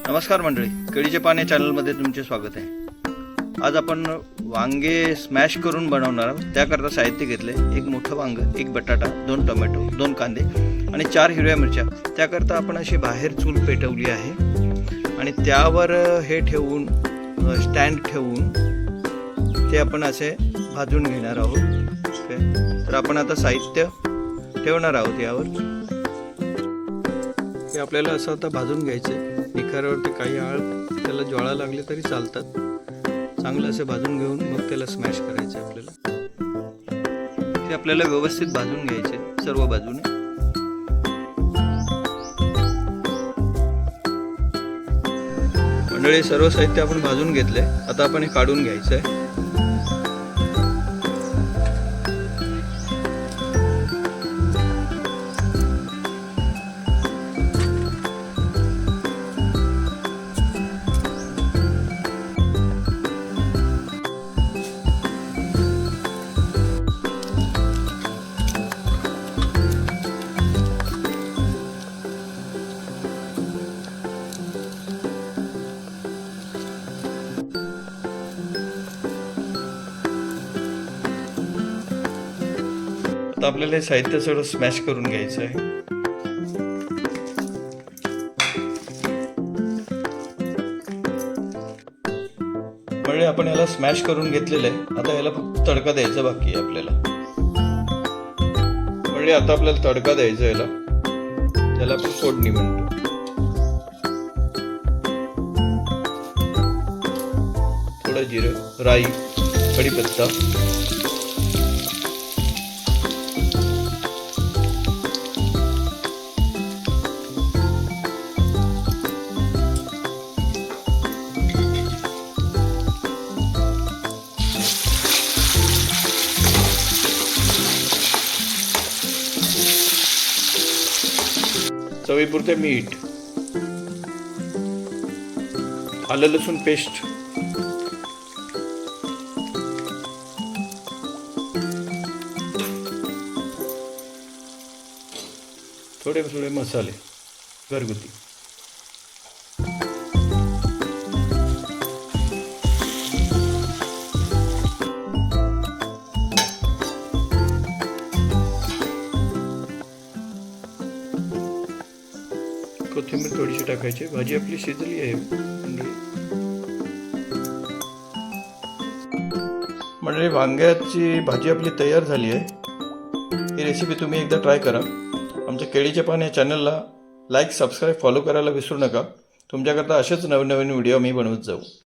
नमस्कार मंडळी, केळीचे पान या चॅनलमध्ये तुमचे स्वागत आहे। आज आपण वांगे स्मॅश करून बनवणार आहोत। त्याकरता साहित्य घेतले, एक मोठं वांग, एक बटाटा, 2 टोमॅटो, 2 कांदे आणि 4 हिरव्या मिरच्या। त्याकरता आपण अशी बाहेर चूल पेटवली आहे आणि त्यावर हे ठेवून स्टँड ठेवून ते आपण असे भाजून घेणार आहोत। ओके, तर आपण आता साहित्य ठेवणार आहोत यावर। हे आपल्याला असं आता भाजून घ्यायचं आहे। निखाऱ्यावरती काही आळ त्याला ज्वाळा लागले तरी चालतात। चांगलं असं भाजून घेऊन मग त्याला स्मॅश करायचं आहे आपल्याला। हे आपल्याला व्यवस्थित भाजून घ्यायचे सर्व बाजूने। मंडळी, सर्व साहित्य आपण भाजून घेतले, आता आपण हे काढून घ्यायचं आहे। आता आपल्याला हे साहित्य सगळं स्मॅश करून घ्यायचं आहे। म्हणजे आपण याला स्मॅश करून घेतलेलं आहे। आता याला फक्त तडका द्यायचा बाकी आहे आपल्याला। म्हणजे आता आपल्याला तडका द्यायचा याला, त्याला आपण फोडणी म्हणतो। थोडं जिरं, राई, कढीपत्ता, चवीपुरते मीठ, आलं लसूण पेस्ट, थोडे थोडे मसाले घरगुती। कोथिंबीर थोडीशी टाकायची। भाजी आपली शिजली आहे म्हणजे वांग्याची भाजी आपली तयार झाली आहे। ही रेसिपी तुम्ही एकदा ट्राय करा। आमच्या केळीचे पान या चॅनलला लाईक, सबस्क्राईब, फॉलो करायला विसरू नका। तुमच्याकरता असेच नवीन व्हिडिओ मी बनवत जाऊ।